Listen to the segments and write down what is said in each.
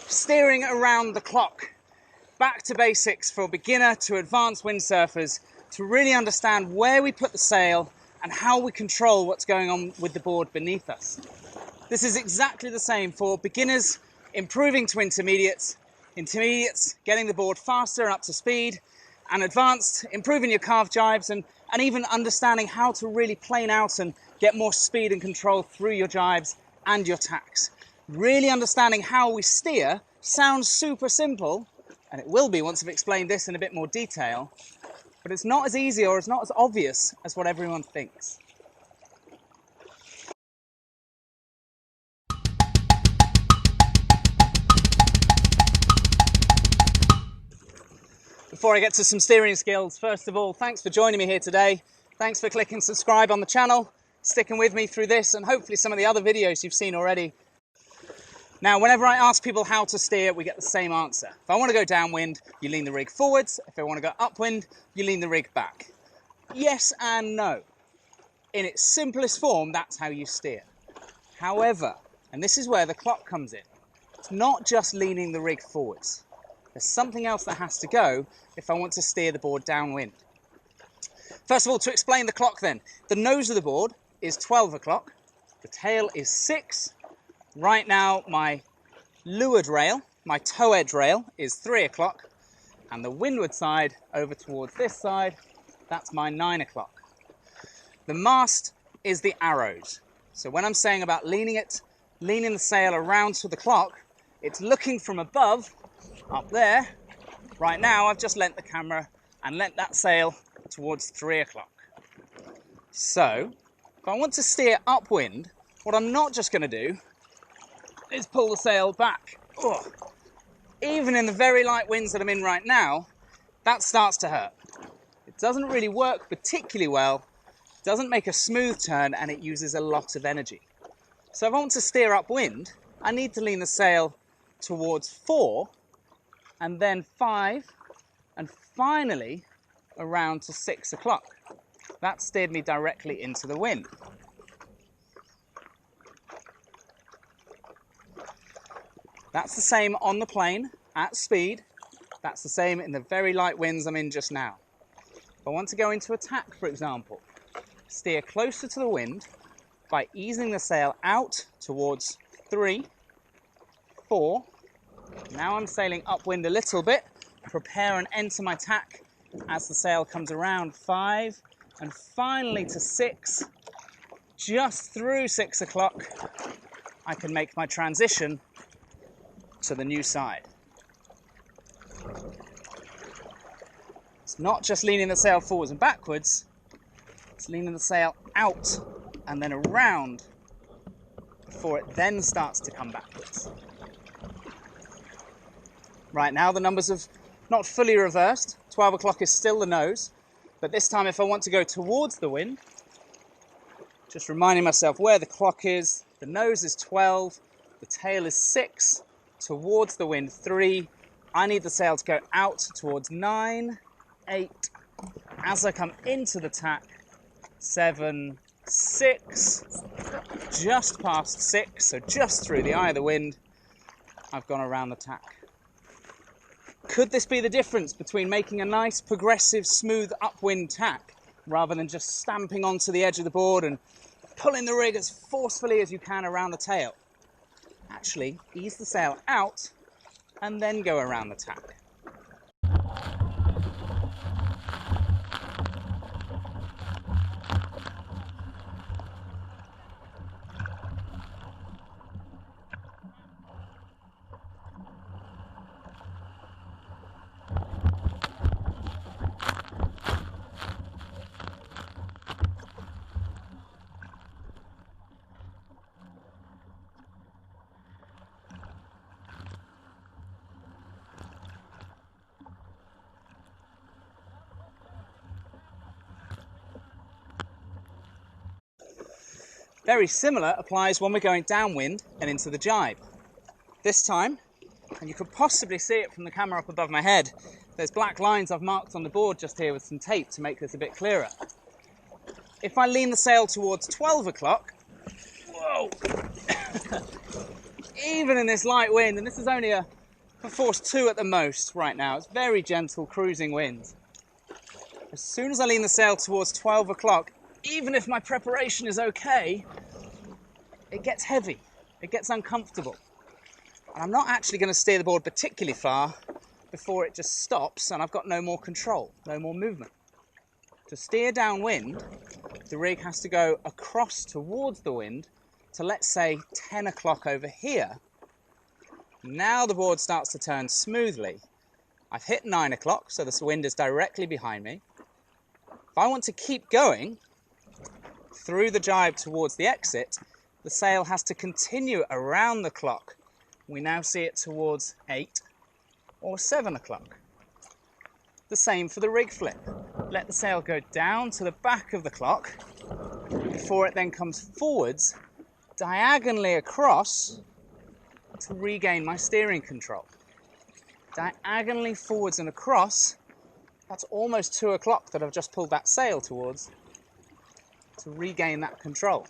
steering around the clock. Back to basics for beginner to advanced windsurfers to really understand where we put the sail and how we control what's going on with the board beneath us. This is exactly the same for beginners improving to intermediates, getting the board faster and up to speed, and advanced improving your carve jibes and even understanding how to really plane out and get more speed and control through your jibes and your tacks. Really understanding how we steer sounds super simple, and it will be once I've explained this in a bit more detail, but it's not as easy or it's not as obvious as what everyone thinks. Before I get to some steering skills, first of all, thanks for joining me here today. Thanks for clicking subscribe on the channel, sticking with me through this and hopefully some of the other videos you've seen already. Now, whenever I ask people how to steer, we get the same answer. If I want to go downwind, you lean the rig forwards. If I want to go upwind, you lean the rig back. Yes and no. In its simplest form, that's how you steer. However, and this is where the clock comes in, it's not just leaning the rig forwards. There's something else that has to go if I want to steer the board downwind. First of all, to explain the clock then, the nose of the board is 12 o'clock, the tail is 6. Right now, my leeward rail, my tow edge rail, is 3 o'clock, and the windward side over towards this side, that's my 9 o'clock. The mast is the arrows. So when I'm saying about leaning the sail around to the clock, it's looking from above, up there. Right now, I've just lent the camera and lent that sail towards 3 o'clock. So, if I want to steer upwind, what I'm not just going to do is pull the sail back. Oh. Even in the very light winds that I'm in right now, that starts to hurt. It doesn't really work particularly well, doesn't make a smooth turn, and it uses a lot of energy. So if I want to steer upwind, I need to lean the sail towards 4, and then 5, and finally around to 6 o'clock. That steered me directly into the wind. That's the same on the plane, at speed. That's the same in the very light winds I'm in just now. If I want to go into attack, for example, steer closer to the wind by easing the sail out towards 3, 4. Now I'm sailing upwind a little bit, prepare and enter my tack as the sail comes around 5, and finally to 6. Just through 6 o'clock, I can make my transition to the new side. It's not just leaning the sail forwards and backwards, it's leaning the sail out and then around before it then starts to come backwards. Right now the numbers have not fully reversed. 12 o'clock is still the nose, but this time if I want to go towards the wind, just reminding myself where the clock is, the nose is 12, the tail is 6, towards the wind 3, I need the sail to go out towards 9, 8, as I come into the tack, 7, 6, just past 6, so just through the eye of the wind, I've gone around the tack. Could this be the difference between making a nice, progressive, smooth upwind tack rather than just stamping onto the edge of the board and pulling the rig as forcefully as you can around the tail? Actually, ease the sail out and then go around the tack. Very similar applies when we're going downwind and into the jibe. This time, and you could possibly see it from the camera up above my head, there's black lines I've marked on the board just here with some tape to make this a bit clearer. If I lean the sail towards 12 o'clock, whoa, even in this light wind, and this is only a for force 2 at the most right now. It's very gentle cruising wind. As soon as I lean the sail towards 12 o'clock, even if my preparation is okay, it gets heavy, it gets uncomfortable. And I'm not actually going to steer the board particularly far before it just stops and I've got no more control, no more movement. To steer downwind, the rig has to go across towards the wind to, let's say, 10 o'clock over here. Now the board starts to turn smoothly. I've hit 9 o'clock, so the wind is directly behind me. If I want to keep going through the jibe towards the exit, the sail has to continue around the clock. We now see it towards 8 or 7 o'clock. The same for the rig flip. Let the sail go down to the back of the clock before it then comes forwards, diagonally across to regain my steering control. Diagonally forwards and across, that's almost 2 o'clock that I've just pulled that sail towards to regain that control.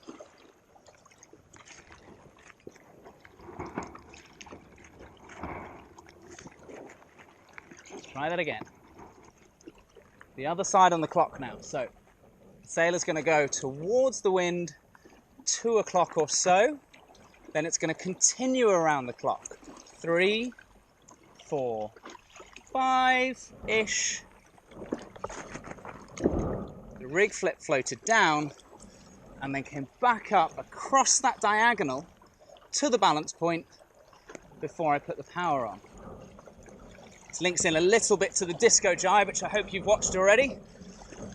Try that again. The other side on the clock now. So the sail is going to go towards the wind 2 o'clock or so. Then it's going to continue around the clock. 3, 4, 5-ish. The rig flip floated down and then came back up across that diagonal to the balance point before I put the power on. This links in a little bit to the disco jibe, which I hope you've watched already.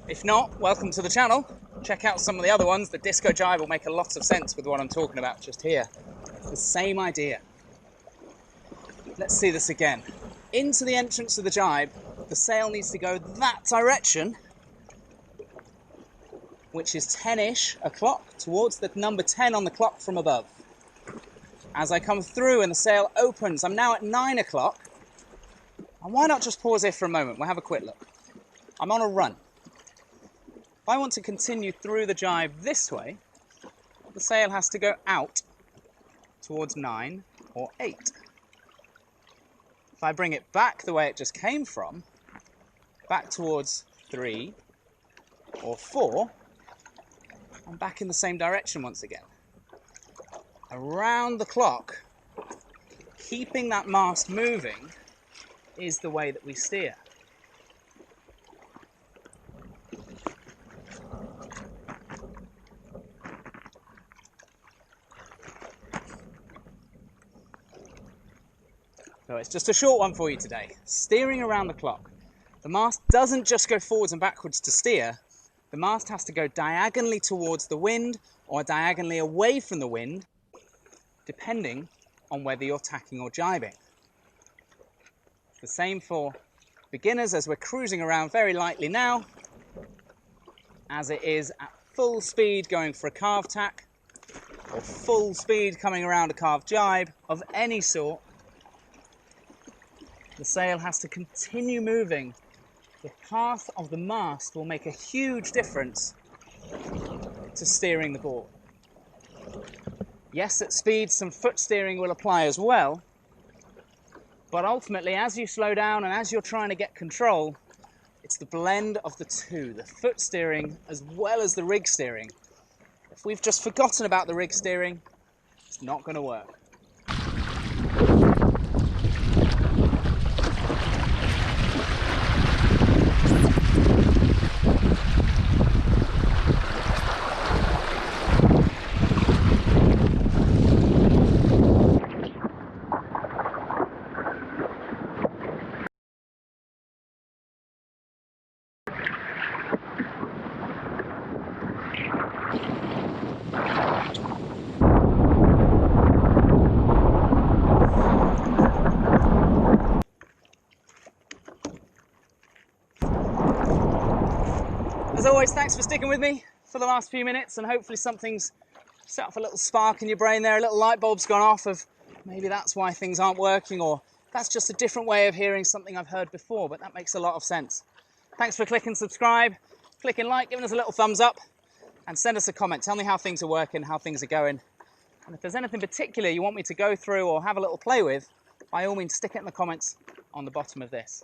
If not, welcome to the channel. Check out some of the other ones. The disco jibe will make a lot of sense with what I'm talking about just here. It's the same idea. Let's see this again. Into the entrance of the jibe, the sail needs to go that direction, which is 10-ish o'clock, towards the number 10 on the clock from above. As I come through and the sail opens, I'm now at 9 o'clock. And why not just pause here for a moment? We'll have a quick look. I'm on a run. If I want to continue through the jibe this way, the sail has to go out towards 9 or 8. If I bring it back the way it just came from, back towards 3 or 4, I'm back in the same direction once again. Around the clock, keeping that mast moving is the way that we steer. So it's just a short one for you today. Steering around the clock. The mast doesn't just go forwards and backwards to steer. The mast has to go diagonally towards the wind or diagonally away from the wind, depending on whether you're tacking or jibing. The same for beginners as we're cruising around very lightly now, as it is at full speed going for a carve tack or full speed coming around a carved jibe of any sort. The sail has to continue moving. The path of the mast will make a huge difference to steering the board. Yes, at speed some foot steering will apply as well, but ultimately, as you slow down and as you're trying to get control, it's the blend of the two, the foot steering as well as the rig steering. If we've just forgotten about the rig steering, it's not going to work. As always, thanks for sticking with me for the last few minutes, and hopefully something's set off a little spark in your brain there, a little light bulb's gone off of maybe that's why things aren't working, or that's just a different way of hearing something I've heard before, but that makes a lot of sense. Thanks for clicking subscribe, clicking like, giving us a little thumbs up, and send us a comment. Tell me how things are working, how things are going. And if there's anything particular you want me to go through or have a little play with, by all means stick it in the comments on the bottom of this.